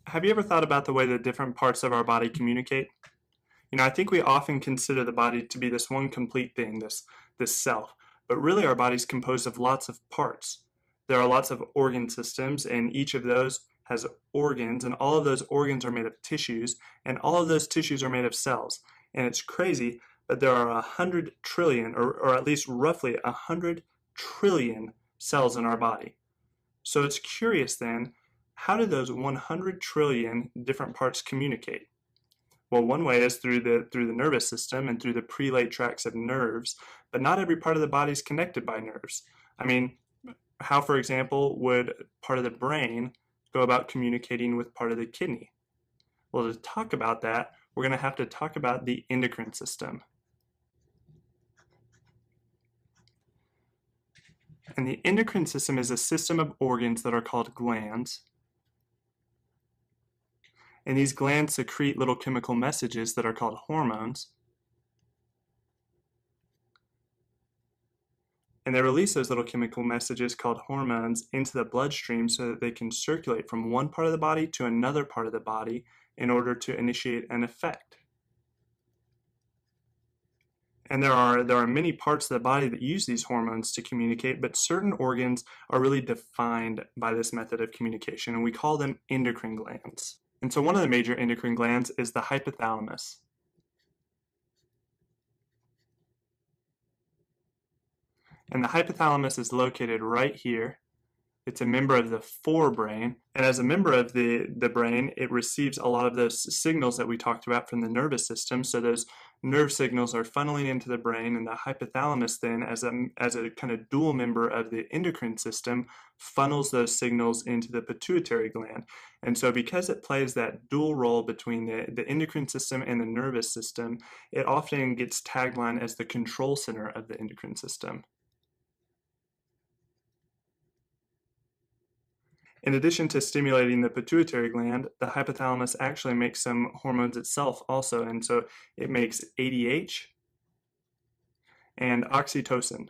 Have you ever thought about the way that different parts of our body communicate? I think we often consider the body to be this one complete thing, this self, but really our body's composed of lots of parts. There are lots of organ systems, and each of those has organs, and all of those organs are made of tissues, and all of those tissues are made of cells. And it's crazy, but there are 100 trillion, or at least roughly 100 trillion cells in our body. So it's curious then, how do those 100 trillion different parts communicate? Well, one way is through the nervous system and through the prelate tracts of nerves, but not every part of the body is connected by nerves. I mean, how, for example, would part of the brain go about communicating with part of the kidney? Well, to talk about that, we're going to have to talk about the endocrine system. And the endocrine system is a system of organs that are called glands. And these glands secrete little chemical messages that are called hormones. And they release those little chemical messages called hormones into the bloodstream so that they can circulate from one part of the body to another part of the body in order to initiate an effect. And there are many parts of the body that use these hormones to communicate, but certain organs are really defined by this method of communication, and we call them endocrine glands. And so one of the major endocrine glands is the hypothalamus. And the hypothalamus is located right here. It's a member of the forebrain, and as a member of the brain, it receives a lot of those signals that we talked about from the nervous system. So those nerve signals are funneling into the brain, and the hypothalamus then, as a kind of dual member of the endocrine system, funnels those signals into the pituitary gland. And so because it plays that dual role between the endocrine system and the nervous system, it often gets taglined as the control center of the endocrine system. In addition to stimulating the pituitary gland, the hypothalamus actually makes some hormones itself also, and so it makes ADH and oxytocin.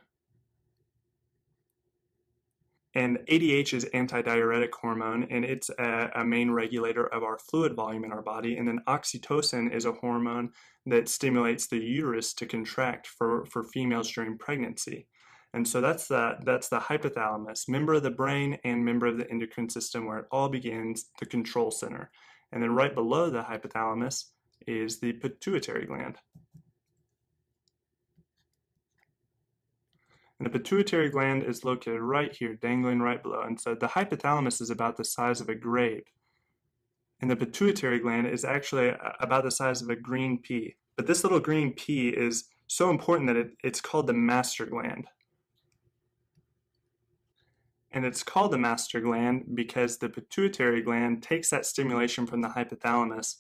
And ADH is antidiuretic hormone, and it's a main regulator of our fluid volume in our body. And then oxytocin is a hormone that stimulates the uterus to contract for females during pregnancy. And so that's the hypothalamus, member of the brain and member of the endocrine system, where it all begins, the control center. And then right below the hypothalamus is the pituitary gland. And the pituitary gland is located right here, dangling right below. And so the hypothalamus is about the size of a grape. And the pituitary gland is actually about the size of a green pea. But this little green pea is so important that it's called the master gland. And it's called the master gland because the pituitary gland takes that stimulation from the hypothalamus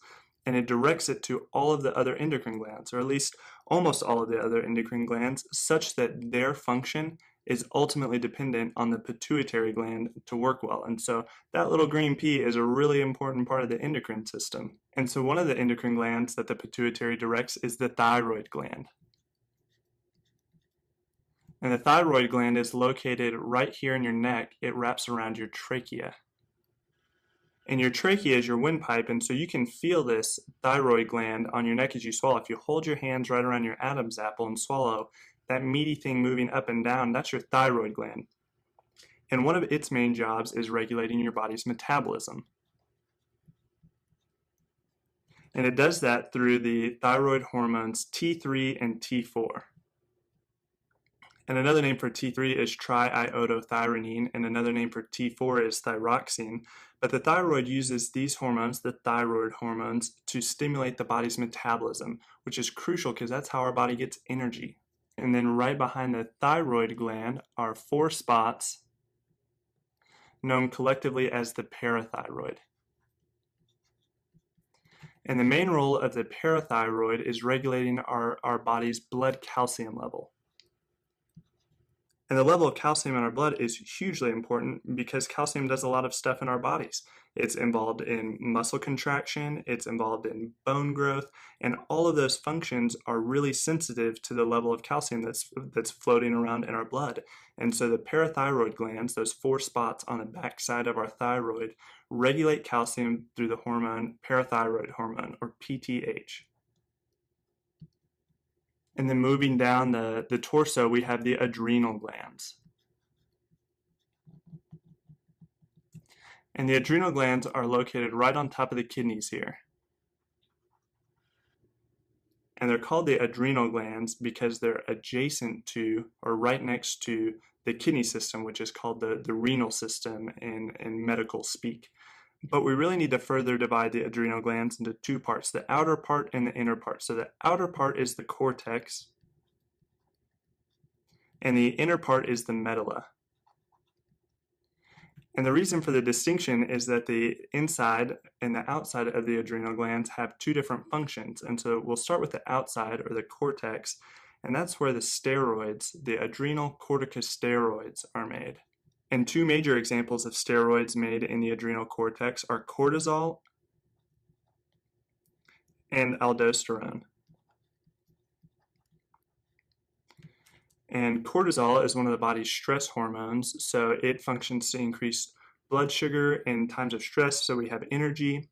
and it directs it to all of the other endocrine glands, or at least almost all of the other endocrine glands, such that their function is ultimately dependent on the pituitary gland to work well. And so that little green pea is a really important part of the endocrine system. And so one of the endocrine glands that the pituitary directs is the thyroid gland. And the thyroid gland is located right here in your neck. It wraps around your trachea. And your trachea is your windpipe, and so you can feel this thyroid gland on your neck as you swallow. If you hold your hands right around your Adam's apple and swallow, that meaty thing moving up and down, that's your thyroid gland. And one of its main jobs is regulating your body's metabolism. And it does that through the thyroid hormones T3 and T4. And another name for T3 is triiodothyronine, and another name for T4 is thyroxine. But the thyroid uses these hormones, the thyroid hormones, to stimulate the body's metabolism, which is crucial because that's how our body gets energy. And then right behind the thyroid gland are 4 spots known collectively as the parathyroid. And the main role of the parathyroid is regulating our body's blood calcium level. And the level of calcium in our blood is hugely important because calcium does a lot of stuff in our bodies. It's involved in muscle contraction, it's involved in bone growth, and all of those functions are really sensitive to the level of calcium that's floating around in our blood. And so the parathyroid glands, those 4 spots on the backside of our thyroid, regulate calcium through the hormone parathyroid hormone, or PTH. And then moving down the torso, we have the adrenal glands. And the adrenal glands are located right on top of the kidneys here. And they're called the adrenal glands because they're adjacent to, or right next to, the kidney system, which is called the renal system in medical speak. But we really need to further divide the adrenal glands into 2 parts, the outer part and the inner part. So the outer part is the cortex, and the inner part is the medulla. And the reason for the distinction is that the inside and the outside of the adrenal glands have 2 different functions. And so we'll start with the outside, or the cortex, and that's where the steroids, the adrenal corticosteroids, are made. And 2 major examples of steroids made in the adrenal cortex are cortisol and aldosterone. And cortisol is one of the body's stress hormones, so it functions to increase blood sugar in times of stress, so we have energy,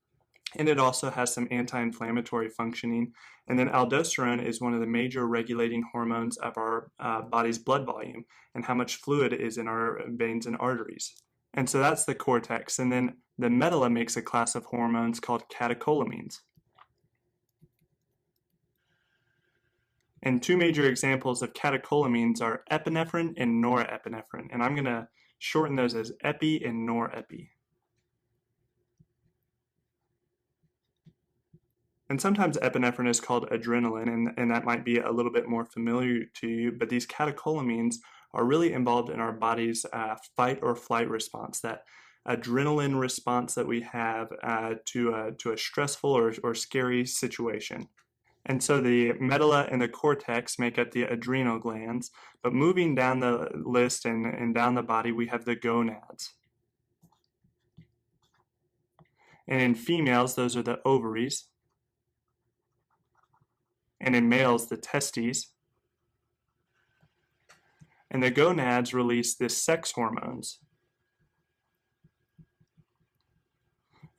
and it also has some anti-inflammatory functioning. And then aldosterone is one of the major regulating hormones of our body's blood volume and how much fluid is in our veins and arteries. And so that's the cortex. And then the medulla makes a class of hormones called catecholamines. And 2 major examples of catecholamines are epinephrine and norepinephrine. And I'm going to shorten those as epi and norepi. And sometimes epinephrine is called adrenaline, and that might be a little bit more familiar to you, but these catecholamines are really involved in our body's fight or flight response, that adrenaline response that we have to a stressful or scary situation. And so the medulla and the cortex make up the adrenal glands, but moving down the list and down the body, we have the gonads. And in females, those are the ovaries. And in males, the testes. And the gonads release the sex hormones.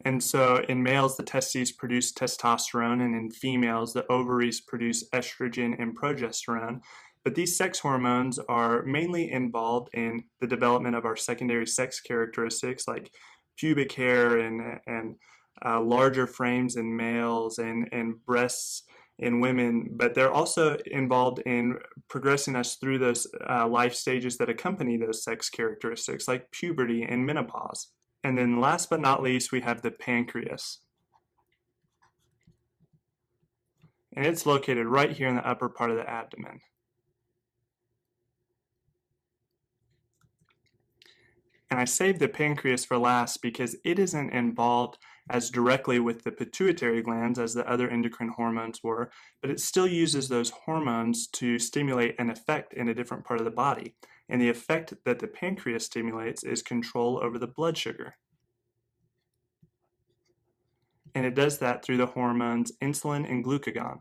And so in males, the testes produce testosterone, and in females, the ovaries produce estrogen and progesterone. But these sex hormones are mainly involved in the development of our secondary sex characteristics like pubic hair and larger frames in males and breasts in women, but they're also involved in progressing us through those life stages that accompany those sex characteristics like puberty and menopause. And then last but not least, we have the pancreas. And it's located right here in the upper part of the abdomen. And I saved the pancreas for last because it isn't involved as directly with the pituitary glands as the other endocrine hormones were, but it still uses those hormones to stimulate an effect in a different part of the body. And the effect that the pancreas stimulates is control over the blood sugar. And it does that through the hormones insulin and glucagon.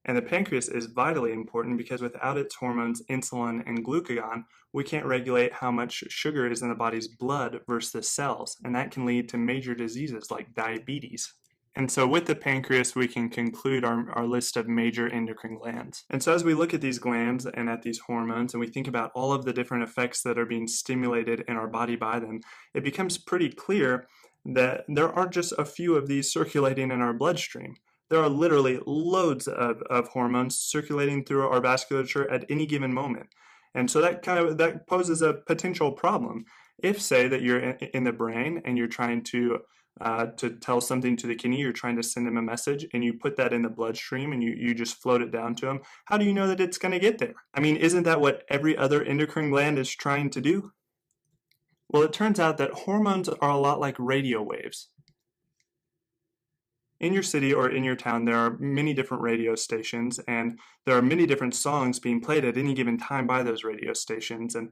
And the pancreas is vitally important because without its hormones insulin and glucagon, we can't regulate how much sugar is in the body's blood versus the cells, and that can lead to major diseases like diabetes. And so with the pancreas, we can conclude our list of major endocrine glands. And so as we look at these glands and at these hormones, and we think about all of the different effects that are being stimulated in our body by them, it becomes pretty clear that there aren't just a few of these circulating in our bloodstream. There are literally loads of hormones circulating through our vasculature at any given moment. And so that poses a potential problem. If, say, that you're in the brain and you're trying to tell something to the kidney, you're trying to send them a message, and you put that in the bloodstream and you just float it down to them, how do you know that it's going to get there? I mean, isn't that what every other endocrine gland is trying to do? Well, it turns out that hormones are a lot like radio waves. in your city or in your town, there are many different radio stations, and there are many different songs being played at any given time by those radio stations. And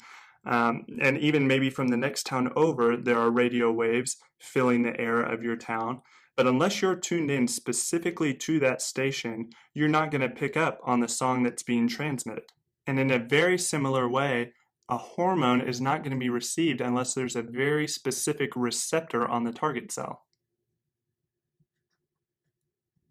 even maybe from the next town over, there are radio waves filling the air of your town. But unless you're tuned in specifically to that station, you're not going to pick up on the song that's being transmitted. And in a very similar way, a hormone is not going to be received unless there's a very specific receptor on the target cell.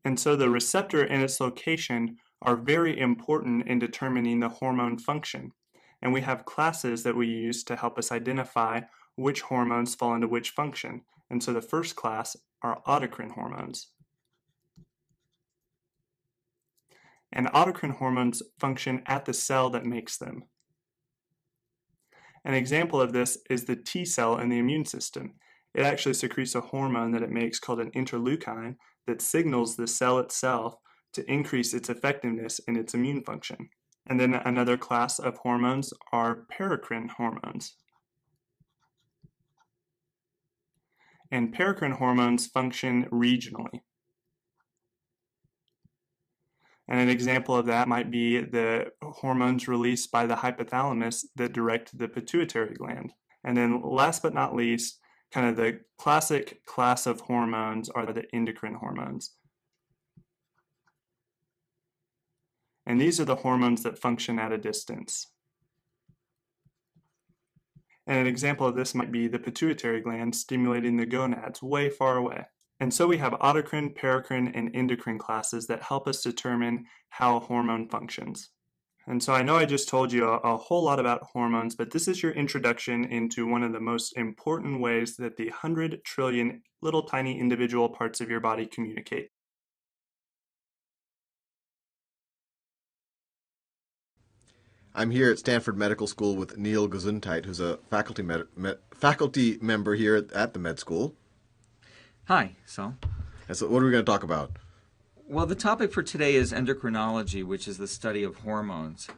And so the receptor and its location are very important in determining the hormone function. And we have classes that we use to help us identify which hormones fall into which function. And so the first class are autocrine hormones. And autocrine hormones function at the cell that makes them. An example of this is the T cell in the immune system. It actually secretes a hormone that it makes called an interleukin that signals the cell itself to increase its effectiveness in its immune function. And then another class of hormones are paracrine hormones. And paracrine hormones function regionally. And an example of that might be the hormones released by the hypothalamus that direct the pituitary gland. And then last but not least, kind of the classic class of hormones are the endocrine hormones. And these are the hormones that function at a distance. And an example of this might be the pituitary gland stimulating the gonads way far away. And so we have autocrine, paracrine, and endocrine classes that help us determine how a hormone functions. And so I know I just told you a whole lot about hormones, but this is your introduction into one of the most important ways that the 100 trillion little tiny individual parts of your body communicate. I'm here at Stanford Medical School with Neil Gesundheit, who's a faculty member here at the med school. Hi, Saul. And so what are we going to talk about? Well, the topic for today is endocrinology, which is the study of hormones.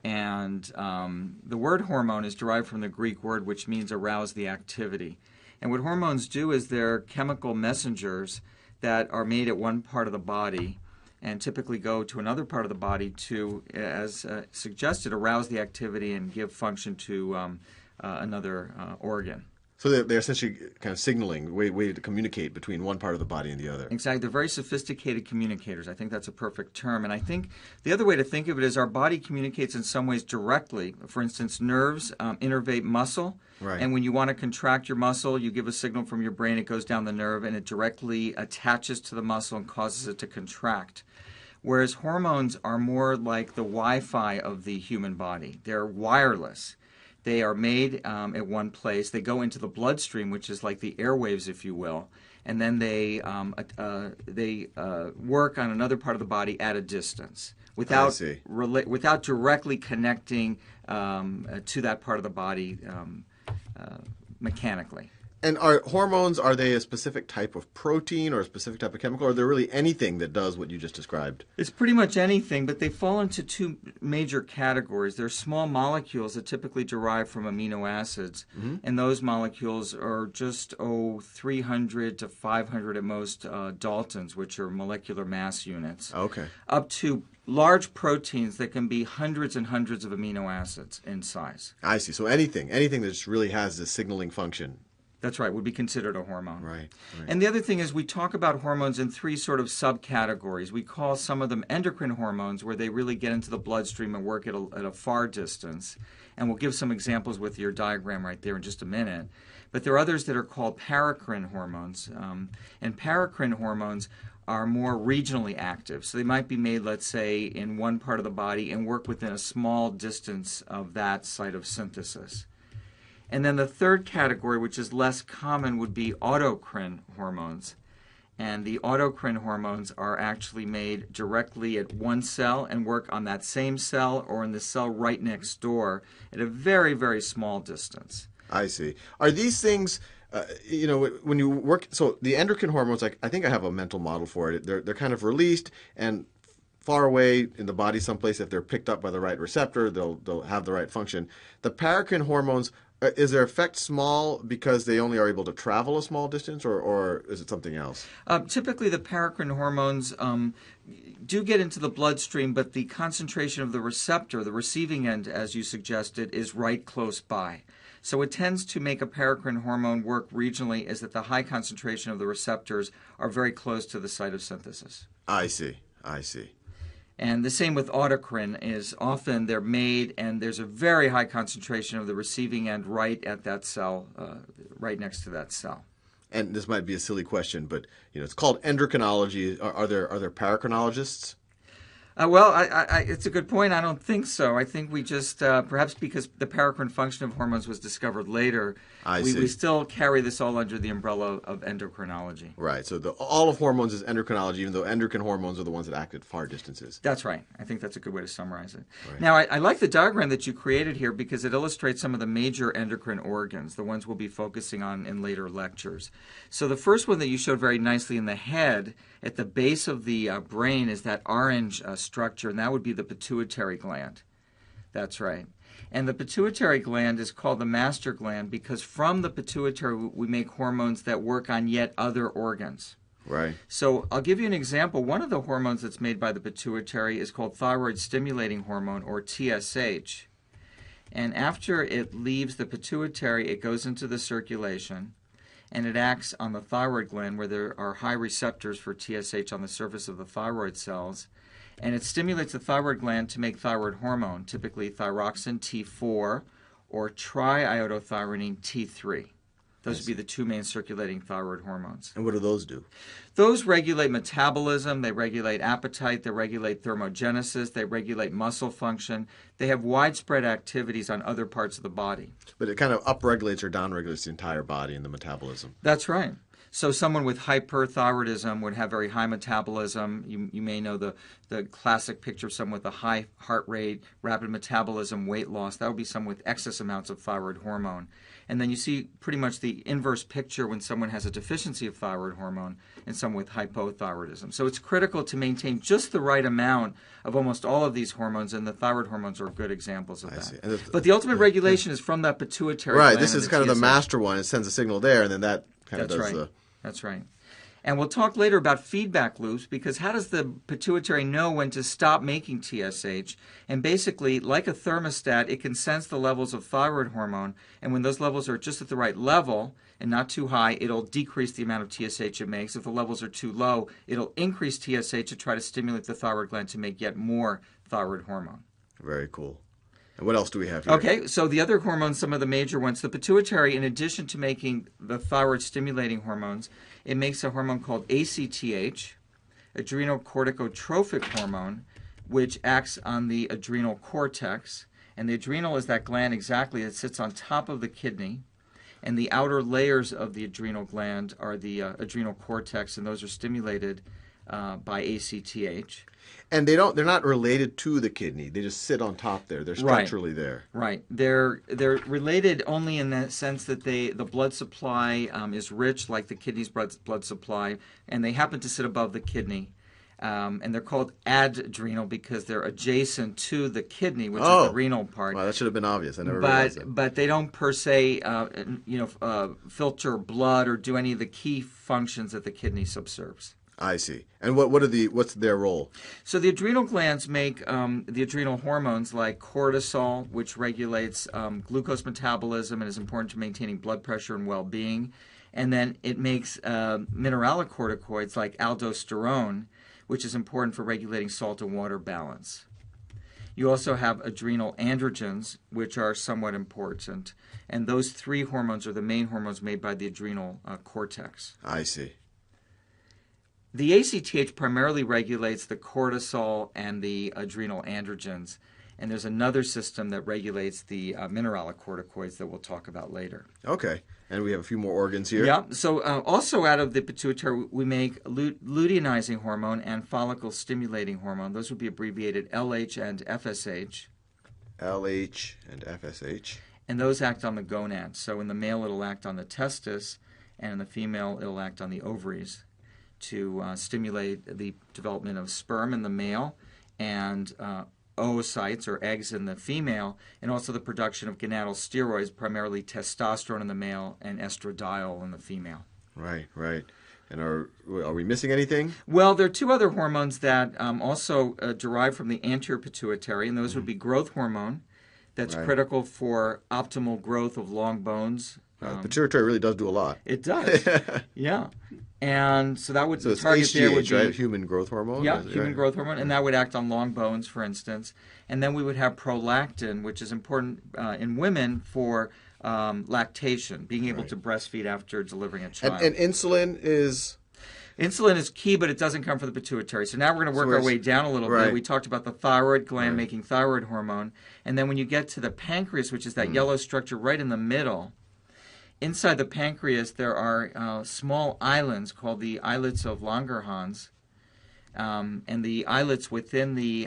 And the word hormone is derived from the Greek word which means arouse the activity. And what hormones do is they're chemical messengers that are made at one part of the body and typically go to another part of the body to, as suggested, arouse the activity and give function to another organ. So they're essentially kind of signaling, way to communicate between one part of the body and the other. Exactly. They're very sophisticated communicators. I think that's a perfect term. And I think the other way to think of it is our body communicates in some ways directly. For instance, nerves innervate muscle. Right. And when you want to contract your muscle, you give a signal from your brain, it goes down the nerve, and it directly attaches to the muscle and causes it to contract. Whereas hormones are more like the Wi-Fi of the human body. They're wireless. They are made at one place. They go into the bloodstream, which is like the airwaves, if you will, and then they work on another part of the body at a distance without directly connecting to that part of the body mechanically. And are hormones, are they a specific type of protein or a specific type of chemical? Or are there really anything that does what you just described? It's pretty much anything, but they fall into two major categories. They're small molecules that typically derive from amino acids, and those molecules are just 300 to 500 at most Daltons, which are molecular mass units. Okay. Up to large proteins that can be hundreds and hundreds of amino acids in size. I see. So anything that just really has this signaling function. That's right, would be considered a hormone. Right. And the other thing is we talk about hormones in three sort of subcategories. We call some of them endocrine hormones, where they really get into the bloodstream and work at a far distance. And we'll give some examples with your diagram right there in just a minute. But there are others that are called paracrine hormones. And paracrine hormones are more regionally active. So they might be made, let's say, in one part of the body and work within a small distance of that site of synthesis. And then the third category, which is less common, would be autocrine hormones. And the autocrine hormones are actually made directly at one cell and work on that same cell or in the cell right next door at a very, very small distance. I see. Are these things, when you work, so the endocrine hormones, I think I have a mental model for it. They're kind of released and far away in the body someplace. If they're picked up by the right receptor, they'll have the right function. The paracrine hormones, Is their effect small because they only are able to travel a small distance, or is it something else? Typically, the paracrine hormones do get into the bloodstream, but the concentration of the receptor, the receiving end, as you suggested, is right close by. So what tends to make a paracrine hormone work regionally is that the high concentration of the receptors are very close to the site of synthesis. I see. I see. And the same with autocrine is often they're made and there's a very high concentration of the receiving end right at that cell, right next to that cell. And this might be a silly question, but it's called endocrinology. Are there paracrinologists? Well, it's a good point. I don't think so. I think we just, perhaps because the paracrine function of hormones was discovered later, we still carry this all under the umbrella of endocrinology. Right. So all of hormones is endocrinology, even though endocrine hormones are the ones that act at far distances. That's right. I think that's a good way to summarize it. Right. Now, I like the diagram that you created here because it illustrates some of the major endocrine organs, the ones we'll be focusing on in later lectures. So the first one that you showed very nicely in the head, at the base of the brain, is that orange structure, and that would be the pituitary gland. That's right. And the pituitary gland is called the master gland because from the pituitary we make hormones that work on yet other organs. Right. So I'll give you an example. One of the hormones that's made by the pituitary is called thyroid stimulating hormone, or TSH. And after it leaves the pituitary, it goes into the circulation, and it acts on the thyroid gland where there are high receptors for TSH on the surface of the thyroid cells. And it stimulates the thyroid gland to make thyroid hormone, typically thyroxine T4 or triiodothyronine T3. Those would be the two main circulating thyroid hormones. And what do those do? Those regulate metabolism, they regulate appetite, they regulate thermogenesis, they regulate muscle function. They have widespread activities on other parts of the body. But it kind of upregulates or downregulates the entire body in the metabolism. That's right. So someone with hyperthyroidism would have very high metabolism. You may know the classic picture of someone with a high heart rate, rapid metabolism, weight loss. That would be someone with excess amounts of thyroid hormone. And then you see pretty much the inverse picture when someone has a deficiency of thyroid hormone and someone with hypothyroidism. So it's critical to maintain just the right amount of almost all of these hormones, and the thyroid hormones are good examples of that. But the ultimate regulation is from that pituitary gland. Right, this is kind of the master one. It sends a signal there, and then that kind of does the... That's right. And we'll talk later about feedback loops, because how does the pituitary know when to stop making TSH? And basically, like a thermostat, it can sense the levels of thyroid hormone, and when those levels are just at the right level and not too high, it'll decrease the amount of TSH it makes. If the levels are too low, it'll increase TSH to try to stimulate the thyroid gland to make yet more thyroid hormone. Very cool. And what else do we have here? Okay, so the other hormones, some of the major ones, the pituitary, in addition to making the thyroid-stimulating hormones, it makes a hormone called ACTH, adrenocorticotropic hormone, which acts on the adrenal cortex. And the adrenal is that gland exactly that sits on top of the kidney. And the outer layers of the adrenal gland are the adrenal cortex, and those are stimulated by ACTH. And they're not related to the kidney. They just sit on top there. They're structurally there. Right. They're related only in the sense that the blood supply is rich, like the kidney's blood supply, and they happen to sit above the kidney. And they're called adrenal because they're adjacent to the kidney, which is the renal part. Wow, that should have been obvious. I never realized that. But they don't per se, filter blood or do any of the key functions that the kidney subserves. I see. And what's their role? So the adrenal glands make the adrenal hormones like cortisol, which regulates glucose metabolism and is important to maintaining blood pressure and well-being. And then it makes mineralocorticoids like aldosterone, which is important for regulating salt and water balance. You also have adrenal androgens, which are somewhat important. And those three hormones are the main hormones made by the adrenal cortex. I see. The ACTH primarily regulates the cortisol and the adrenal androgens, and there's another system that regulates the mineralocorticoids that we'll talk about later. Okay, and we have a few more organs here. Yeah, so also out of the pituitary we make luteinizing hormone and follicle-stimulating hormone. Those would be abbreviated LH and FSH. LH and FSH. And those act on the gonads. So in the male it'll act on the testis, and in the female it'll act on the ovaries, to stimulate the development of sperm in the male and oocytes or eggs in the female, and also the production of gonadal steroids, primarily testosterone in the male and estradiol in the female. Right, right. And are we missing anything? Well, there are two other hormones that also derive from the anterior pituitary, and those would be growth hormone, that's critical for optimal growth of long bones. The pituitary really does do a lot. It does, yeah. And so that would so it's target HGH, there would be right? Human growth hormone. Yeah, human growth hormone, and that would act on long bones, for instance. And then we would have prolactin, which is important in women for lactation, being able to breastfeed after delivering a child. And insulin is... Insulin is key, but it doesn't come from the pituitary. So now we're going to work our way down a little bit. We talked about the thyroid gland making thyroid hormone. And then when you get to the pancreas, which is that yellow structure right in the middle, inside the pancreas there are small islands called the islets of Langerhans. And the islets within the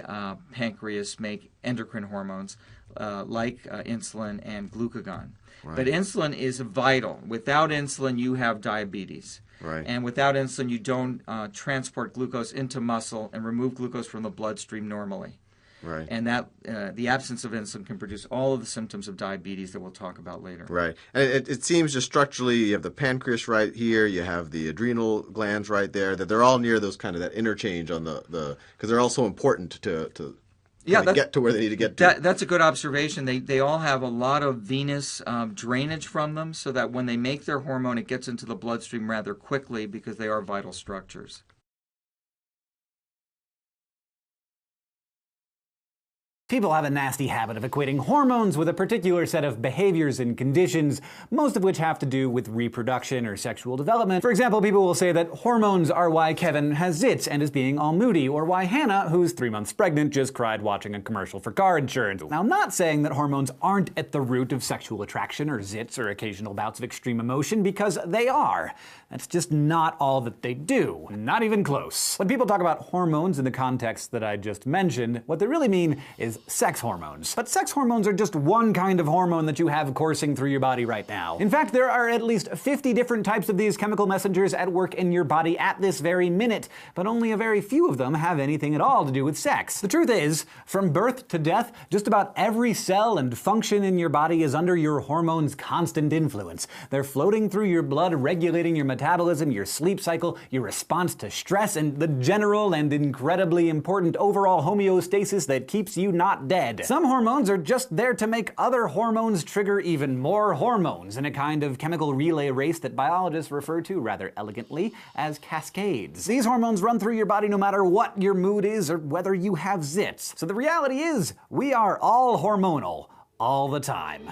pancreas make endocrine hormones like insulin and glucagon. But insulin is vital. Without insulin, you have diabetes. And without insulin, you don't transport glucose into muscle and remove glucose from the bloodstream normally. And that the absence of insulin can produce all of the symptoms of diabetes that we'll talk about later. And it seems just structurally, you have the pancreas right here, you have the adrenal glands right there, that they're all near those kind of that interchange on the because they're all so important to get to where they need to get to. That's a good observation. They all have a lot of venous drainage from them, so that when they make their hormone, it gets into the bloodstream rather quickly because they are vital structures. People have a nasty habit of equating hormones with a particular set of behaviors and conditions, most of which have to do with reproduction or sexual development. For example, people will say that hormones are why Kevin has zits and is being all moody, or why Hannah, who's 3 months pregnant, just cried watching a commercial for car insurance. Now, I'm not saying that hormones aren't at the root of sexual attraction or zits or occasional bouts of extreme emotion, because they are. That's just not all that they do. Not even close. When people talk about hormones in the context that I just mentioned, what they really mean is sex hormones. But sex hormones are just one kind of hormone that you have coursing through your body right now. In fact, there are at least 50 different types of these chemical messengers at work in your body at this very minute, but only a very few of them have anything at all to do with sex. The truth is, from birth to death, just about every cell and function in your body is under your hormones' constant influence. They're floating through your blood, regulating your metabolism, your sleep cycle, your response to stress, and the general and incredibly important overall homeostasis that keeps you not dead. Some hormones are just there to make other hormones trigger even more hormones in a kind of chemical relay race that biologists refer to rather elegantly as cascades. These hormones run through your body no matter what your mood is or whether you have zits. So the reality is, we are all hormonal all the time.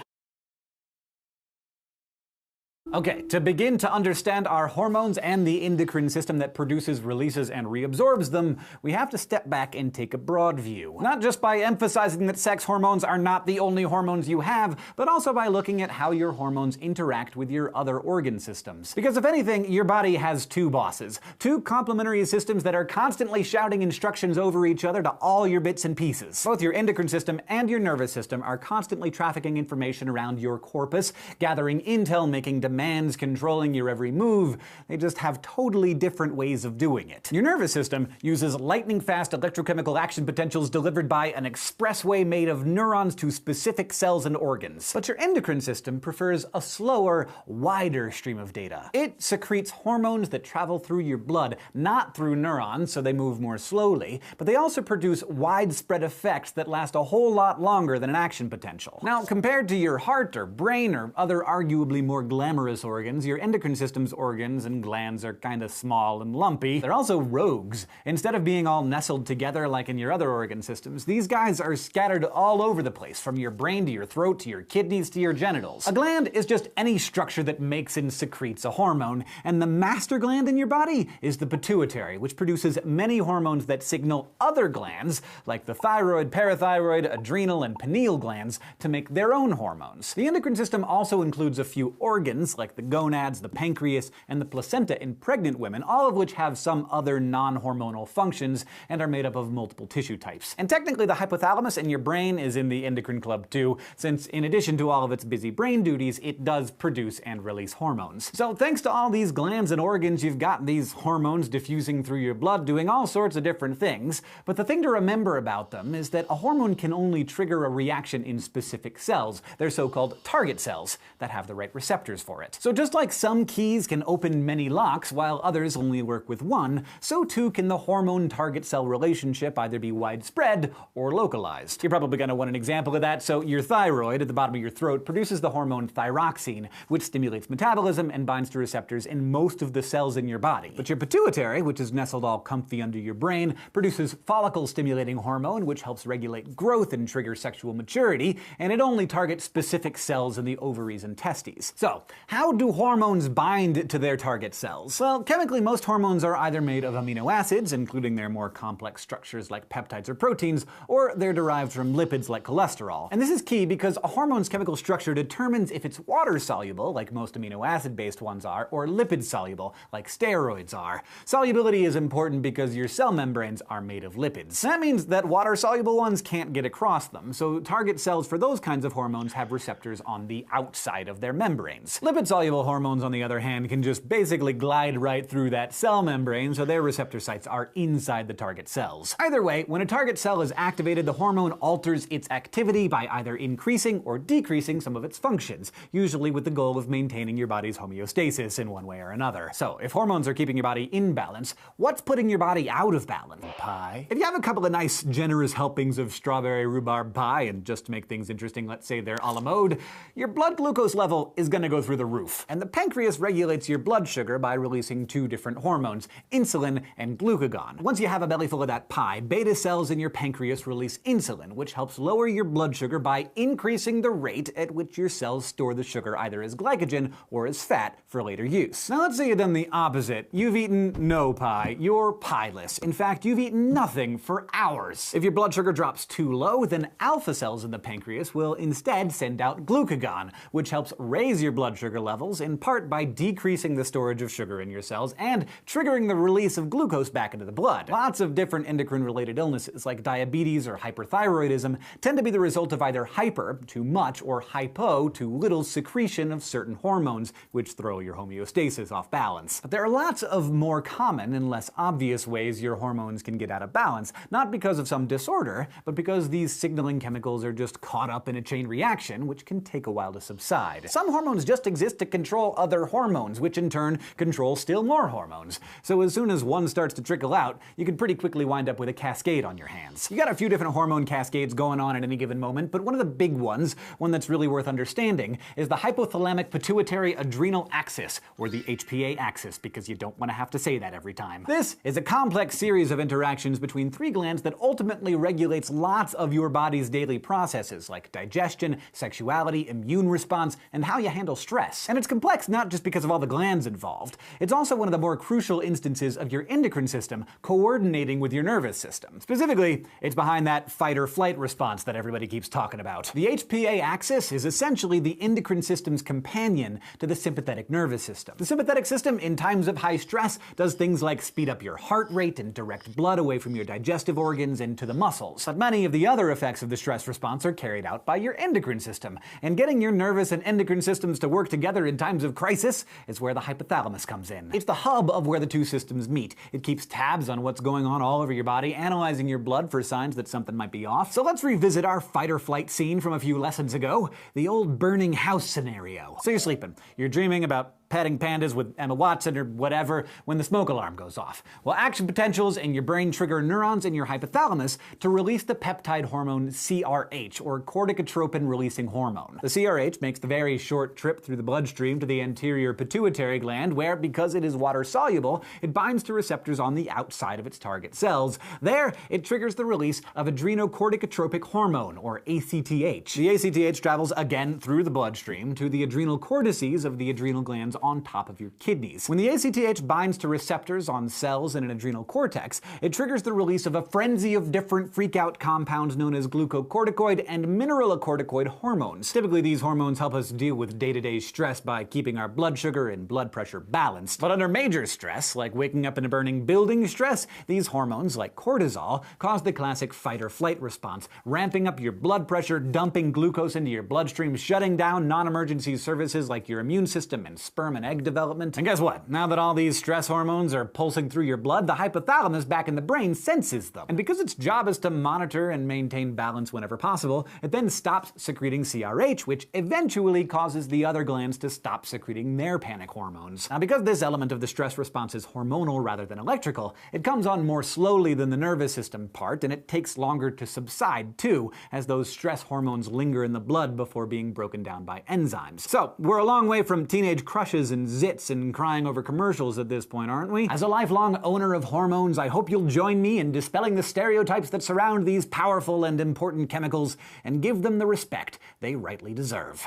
Okay, to begin to understand our hormones and the endocrine system that produces, releases, and reabsorbs them, we have to step back and take a broad view. Not just by emphasizing that sex hormones are not the only hormones you have, but also by looking at how your hormones interact with your other organ systems. Because if anything, your body has two bosses, two complementary systems that are constantly shouting instructions over each other to all your bits and pieces. Both your endocrine system and your nervous system are constantly trafficking information around your corpus, gathering intel, making demands, controlling your every move. They just have totally different ways of doing it. Your nervous system uses lightning-fast electrochemical action potentials delivered by an expressway made of neurons to specific cells and organs. But your endocrine system prefers a slower, wider stream of data. It secretes hormones that travel through your blood, not through neurons, so they move more slowly, but they also produce widespread effects that last a whole lot longer than an action potential. Now, compared to your heart or brain or other arguably more glamorous organs, your endocrine system's organs and glands are kinda small and lumpy. They're also rogues. Instead of being all nestled together like in your other organ systems, these guys are scattered all over the place, from your brain to your throat to your kidneys to your genitals. A gland is just any structure that makes and secretes a hormone, and the master gland in your body is the pituitary, which produces many hormones that signal other glands, like the thyroid, parathyroid, adrenal, and pineal glands, to make their own hormones. The endocrine system also includes a few organs, like the gonads, the pancreas, and the placenta in pregnant women, all of which have some other non-hormonal functions and are made up of multiple tissue types. And technically the hypothalamus in your brain is in the endocrine club too, since in addition to all of its busy brain duties, it does produce and release hormones. So thanks to all these glands and organs, you've got these hormones diffusing through your blood doing all sorts of different things. But the thing to remember about them is that a hormone can only trigger a reaction in specific cells. They're so-called target cells that have the right receptors for it. So just like some keys can open many locks while others only work with one, so too can the hormone-target cell relationship either be widespread or localized. You're probably going to want an example of that, so your thyroid at the bottom of your throat produces the hormone thyroxine, which stimulates metabolism and binds to receptors in most of the cells in your body. But your pituitary, which is nestled all comfy under your brain, produces follicle-stimulating hormone, which helps regulate growth and trigger sexual maturity, and it only targets specific cells in the ovaries and testes. So, how do hormones bind to their target cells? Well, chemically, most hormones are either made of amino acids, including their more complex structures like peptides or proteins, or they're derived from lipids like cholesterol. And this is key because a hormone's chemical structure determines if it's water-soluble, like most amino acid-based ones are, or lipid-soluble, like steroids are. Solubility is important because your cell membranes are made of lipids. That means that water-soluble ones can't get across them, so target cells for those kinds of hormones have receptors on the outside of their membranes. Lipid-soluble hormones, on the other hand, can just basically glide right through that cell membrane, so their receptor sites are inside the target cells. Either way, when a target cell is activated, the hormone alters its activity by either increasing or decreasing some of its functions, usually with the goal of maintaining your body's homeostasis in one way or another. So, if hormones are keeping your body in balance, what's putting your body out of balance? Pie? If you have a couple of nice, generous helpings of strawberry rhubarb pie, and just to make things interesting, let's say they're a la mode, your blood glucose level is gonna go through the roof. And the pancreas regulates your blood sugar by releasing two different hormones, insulin and glucagon. Once you have a belly full of that pie, beta cells in your pancreas release insulin, which helps lower your blood sugar by increasing the rate at which your cells store the sugar either as glycogen or as fat for later use. Now let's say you've done the opposite. You've eaten no pie. You're pieless. In fact, you've eaten nothing for hours. If your blood sugar drops too low, then alpha cells in the pancreas will instead send out glucagon, which helps raise your blood sugar levels, in part by decreasing the storage of sugar in your cells and triggering the release of glucose back into the blood. Lots of different endocrine-related illnesses, like diabetes or hyperthyroidism, tend to be the result of either hyper, too much, or hypo, too little secretion of certain hormones, which throw your homeostasis off balance. But there are lots of more common and less obvious ways your hormones can get out of balance, not because of some disorder, but because these signaling chemicals are just caught up in a chain reaction, which can take a while to subside. Some hormones just exist to control other hormones, which in turn control still more hormones. So as soon as one starts to trickle out, you can pretty quickly wind up with a cascade on your hands. You got a few different hormone cascades going on at any given moment, but one of the big ones, one that's really worth understanding, is the hypothalamic pituitary adrenal axis, or the HPA axis, because you don't want to have to say that every time. This is a complex series of interactions between three glands that ultimately regulates lots of your body's daily processes, like digestion, sexuality, immune response, and how you handle stress. And it's complex not just because of all the glands involved. It's also one of the more crucial instances of your endocrine system coordinating with your nervous system. Specifically, it's behind that fight-or-flight response that everybody keeps talking about. The HPA axis is essentially the endocrine system's companion to the sympathetic nervous system. The sympathetic system, in times of high stress, does things like speed up your heart rate and direct blood away from your digestive organs into the muscles. But many of the other effects of the stress response are carried out by your endocrine system, and getting your nervous and endocrine systems to work together in times of crisis is where the hypothalamus comes in. It's the hub of where the two systems meet. It keeps tabs on what's going on all over your body, analyzing your blood for signs that something might be off. So let's revisit our fight-or-flight scene from a few lessons ago, the old burning house scenario. So you're sleeping. You're dreaming about petting pandas with Emma Watson or whatever when the smoke alarm goes off. Well, action potentials in your brain trigger neurons in your hypothalamus to release the peptide hormone CRH, or corticotropin-releasing hormone. The CRH makes the very short trip through the bloodstream to the anterior pituitary gland where, because it is water-soluble, it binds to receptors on the outside of its target cells. There, it triggers the release of adrenocorticotropic hormone, or ACTH. The ACTH travels again through the bloodstream to the adrenal cortices of the adrenal glands on top of your kidneys. When the ACTH binds to receptors on cells in an adrenal cortex, it triggers the release of a frenzy of different freak-out compounds known as glucocorticoid and mineralocorticoid hormones. Typically, these hormones help us deal with day-to-day stress by keeping our blood sugar and blood pressure balanced. But under major stress, like waking up in a burning building stress, these hormones, like cortisol, cause the classic fight-or-flight response, ramping up your blood pressure, dumping glucose into your bloodstream, shutting down non-emergency services like your immune system and sperm and egg development. And guess what? Now that all these stress hormones are pulsing through your blood, the hypothalamus back in the brain senses them. And because its job is to monitor and maintain balance whenever possible, it then stops secreting CRH, which eventually causes the other glands to stop secreting their panic hormones. Now, because this element of the stress response is hormonal rather than electrical, it comes on more slowly than the nervous system part, and it takes longer to subside too, as those stress hormones linger in the blood before being broken down by enzymes. So, we're a long way from teenage crushes and zits and crying over commercials at this point, aren't we? As a lifelong owner of hormones, I hope you'll join me in dispelling the stereotypes that surround these powerful and important chemicals and give them the respect they rightly deserve.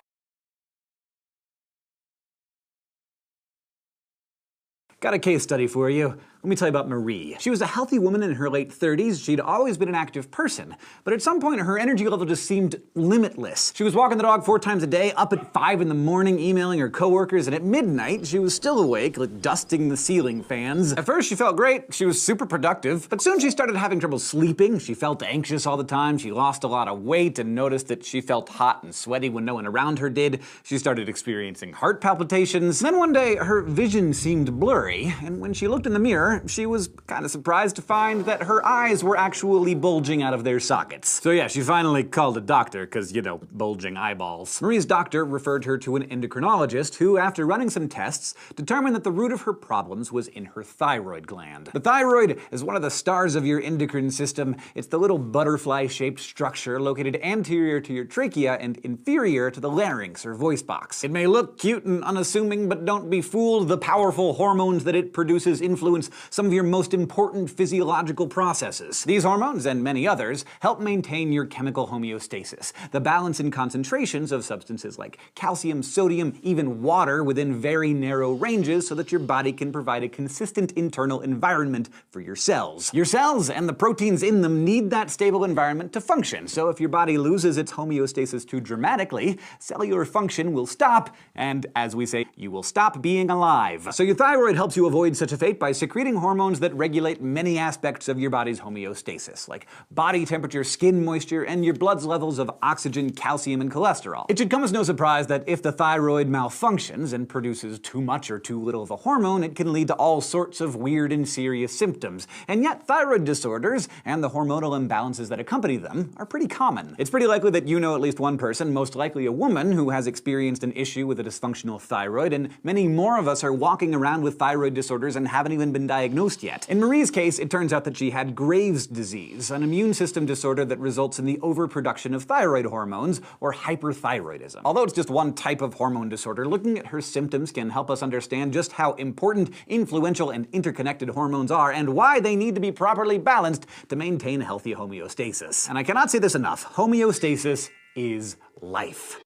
Got a case study for you. Let me tell you about Marie. She was a healthy woman in her late 30s. She'd always been an active person, but at some point her energy level just seemed limitless. She was walking the dog 4 times a day, up at 5 in the morning, emailing her coworkers, and at midnight she was still awake, like dusting the ceiling fans. At first she felt great. She was super productive, but soon she started having trouble sleeping. She felt anxious all the time. She lost a lot of weight and noticed that she felt hot and sweaty when no one around her did. She started experiencing heart palpitations. Then one day her vision seemed blurry, and when she looked in the mirror, she was kind of surprised to find that her eyes were actually bulging out of their sockets. So yeah, she finally called a doctor, because, you know, bulging eyeballs. Marie's doctor referred her to an endocrinologist who, after running some tests, determined that the root of her problems was in her thyroid gland. The thyroid is one of the stars of your endocrine system. It's the little butterfly-shaped structure located anterior to your trachea and inferior to the larynx or voice box. It may look cute and unassuming, but don't be fooled. The powerful hormones that it produces influence some of your most important physiological processes. These hormones, and many others, help maintain your chemical homeostasis, the balance and concentrations of substances like calcium, sodium, even water within very narrow ranges so that your body can provide a consistent internal environment for your cells. Your cells and the proteins in them need that stable environment to function, so if your body loses its homeostasis too dramatically, cellular function will stop, and as we say, you will stop being alive. So your thyroid helps you avoid such a fate by secreting hormones that regulate many aspects of your body's homeostasis, like body temperature, skin moisture, and your blood's levels of oxygen, calcium, and cholesterol. It should come as no surprise that if the thyroid malfunctions and produces too much or too little of a hormone, it can lead to all sorts of weird and serious symptoms. And yet, thyroid disorders and the hormonal imbalances that accompany them are pretty common. It's pretty likely that you know at least one person, most likely a woman, who has experienced an issue with a dysfunctional thyroid, and many more of us are walking around with thyroid disorders and haven't even been diagnosed yet. In Marie's case, it turns out that she had Graves' disease, an immune system disorder that results in the overproduction of thyroid hormones, or hyperthyroidism. Although it's just one type of hormone disorder, looking at her symptoms can help us understand just how important, influential, and interconnected hormones are, and why they need to be properly balanced to maintain healthy homeostasis. And I cannot say this enough, homeostasis is life.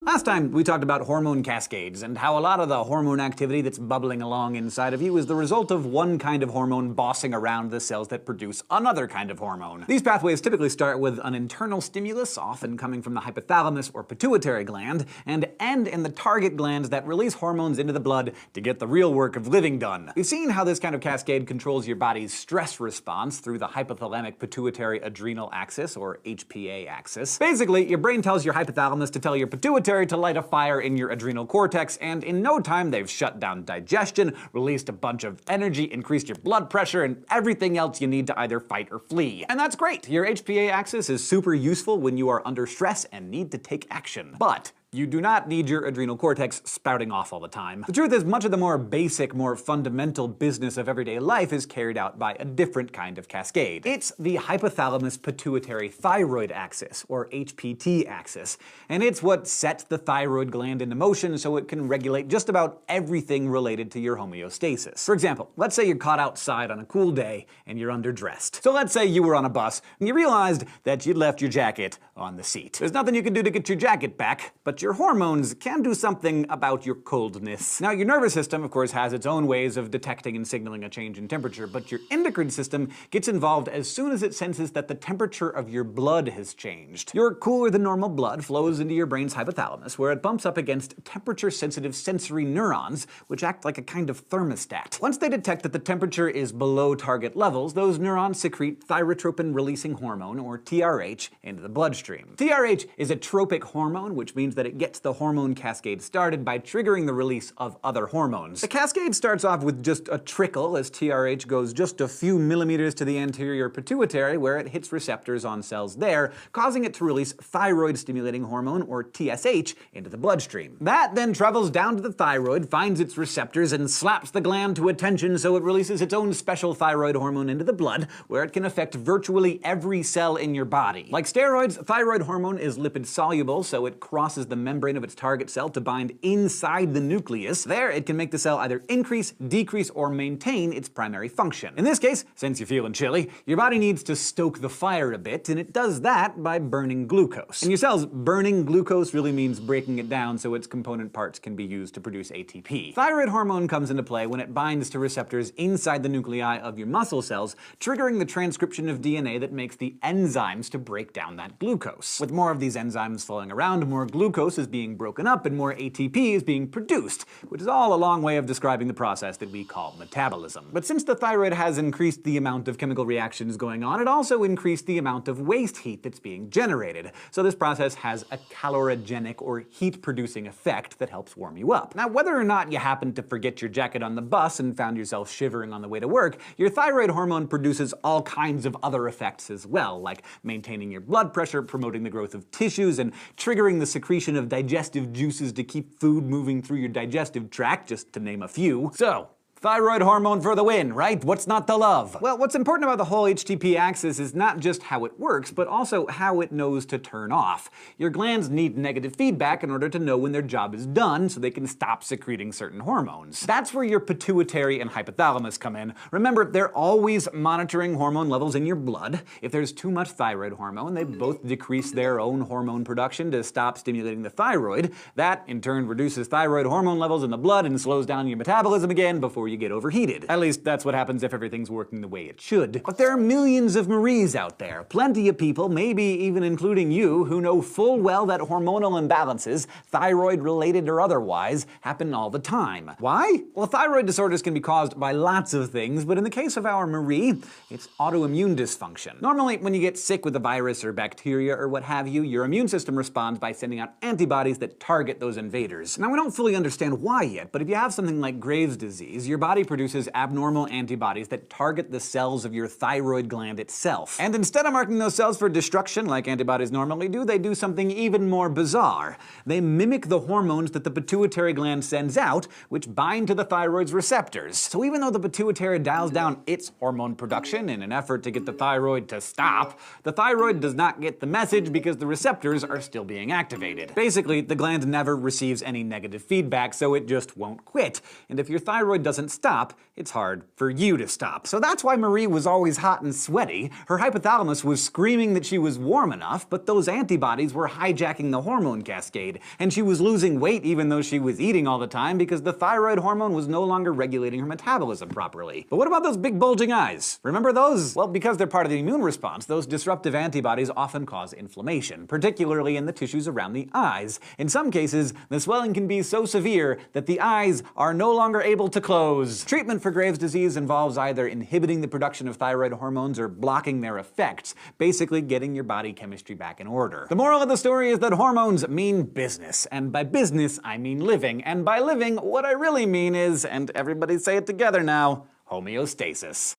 Last time, we talked about hormone cascades and how a lot of the hormone activity that's bubbling along inside of you is the result of one kind of hormone bossing around the cells that produce another kind of hormone. These pathways typically start with an internal stimulus, often coming from the hypothalamus or pituitary gland, and end in the target glands that release hormones into the blood to get the real work of living done. We've seen how this kind of cascade controls your body's stress response through the hypothalamic pituitary adrenal axis, or HPA axis. Basically, your brain tells your hypothalamus to tell your pituitary to light a fire in your adrenal cortex, and in no time they've shut down digestion, released a bunch of energy, increased your blood pressure, and everything else you need to either fight or flee. And that's great! Your HPA axis is super useful when you are under stress and need to take action. But you do not need your adrenal cortex spouting off all the time. The truth is, much of the more basic, more fundamental business of everyday life is carried out by a different kind of cascade. It's the hypothalamus pituitary thyroid axis, or HPT axis, and it's what sets the thyroid gland into motion so it can regulate just about everything related to your homeostasis. For example, let's say you're caught outside on a cool day and you're underdressed. So let's say you were on a bus and you realized that you'd left your jacket on the seat. There's nothing you can do to get your jacket back, but but your hormones can do something about your coldness. Now, your nervous system, of course, has its own ways of detecting and signaling a change in temperature, but your endocrine system gets involved as soon as it senses that the temperature of your blood has changed. Your cooler than normal blood flows into your brain's hypothalamus, where it bumps up against temperature-sensitive sensory neurons, which act like a kind of thermostat. Once they detect that the temperature is below target levels, those neurons secrete thyrotropin-releasing hormone, or TRH, into the bloodstream. TRH is a tropic hormone, which means that it gets the hormone cascade started by triggering the release of other hormones. The cascade starts off with just a trickle as TRH goes just a few millimeters to the anterior pituitary, where it hits receptors on cells there, causing it to release thyroid-stimulating hormone, or TSH, into the bloodstream. That then travels down to the thyroid, finds its receptors, and slaps the gland to attention so it releases its own special thyroid hormone into the blood, where it can affect virtually every cell in your body. Like steroids, thyroid hormone is lipid-soluble, so it crosses the membrane of its target cell to bind inside the nucleus. There, it can make the cell either increase, decrease, or maintain its primary function. In this case, since you're feeling chilly, your body needs to stoke the fire a bit, and it does that by burning glucose. In your cells, burning glucose really means breaking it down so its component parts can be used to produce ATP. Thyroid hormone comes into play when it binds to receptors inside the nuclei of your muscle cells, triggering the transcription of DNA that makes the enzymes to break down that glucose. With more of these enzymes flowing around, more glucose is being broken up and more ATP is being produced, which is all a long way of describing the process that we call metabolism. But since the thyroid has increased the amount of chemical reactions going on, it also increased the amount of waste heat that's being generated. So this process has a calorogenic or heat-producing effect that helps warm you up. Now, whether or not you happen to forget your jacket on the bus and found yourself shivering on the way to work, your thyroid hormone produces all kinds of other effects as well, like maintaining your blood pressure, promoting the growth of tissues, and triggering the secretion of digestive juices to keep food moving through your digestive tract, just to name a few. So, thyroid hormone for the win, right? What's not to love? Well, what's important about the whole HTP axis is not just how it works, but also how it knows to turn off. Your glands need negative feedback in order to know when their job is done so they can stop secreting certain hormones. That's where your pituitary and hypothalamus come in. Remember, they're always monitoring hormone levels in your blood. If there's too much thyroid hormone, they both decrease their own hormone production to stop stimulating the thyroid. That, in turn, reduces thyroid hormone levels in the blood and slows down your metabolism again before you get overheated. At least that's what happens if everything's working the way it should. But there are millions of Maries out there. Plenty of people, maybe even including you, who know full well that hormonal imbalances, thyroid-related or otherwise, happen all the time. Why? Well, thyroid disorders can be caused by lots of things, but in the case of our Marie, it's autoimmune dysfunction. Normally, when you get sick with a virus or bacteria or what have you, your immune system responds by sending out antibodies that target those invaders. Now, we don't fully understand why yet, but if you have something like Graves' disease, your body produces abnormal antibodies that target the cells of your thyroid gland itself. And instead of marking those cells for destruction like antibodies normally do, they do something even more bizarre. They mimic the hormones that the pituitary gland sends out, which bind to the thyroid's receptors. So even though the pituitary dials down its hormone production in an effort to get the thyroid to stop, the thyroid does not get the message because the receptors are still being activated. Basically, the gland never receives any negative feedback, so it just won't quit. And if your thyroid doesn't stop, it's hard for you to stop. So that's why Marie was always hot and sweaty. Her hypothalamus was screaming that she was warm enough, but those antibodies were hijacking the hormone cascade, and she was losing weight even though she was eating all the time because the thyroid hormone was no longer regulating her metabolism properly. But what about those big bulging eyes? Remember those? Well, because they're part of the immune response, those disruptive antibodies often cause inflammation, particularly in the tissues around the eyes. In some cases, the swelling can be so severe that the eyes are no longer able to close. Treatment for Graves' disease involves either inhibiting the production of thyroid hormones or blocking their effects, basically getting your body chemistry back in order. The moral of the story is that hormones mean business, and by business I mean living, and by living what I really mean is, and everybody say it together now, homeostasis.